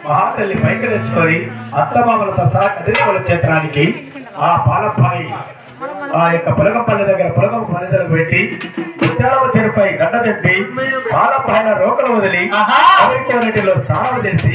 మహాతల్లి పైకి తెచ్చుకొని అత్తమామలతో సహా కదిరిపల్లి క్షేత్రానికి ఆ పాలపాయి ఆ యొక్క పొలగంపల్లి దగ్గర పొలగం పనిదలు పెట్టి ముత్యాలవ చెరుపై గడ్డ తెప్పి పాలపాయన రోకలు వదిలి స్నానం చేసి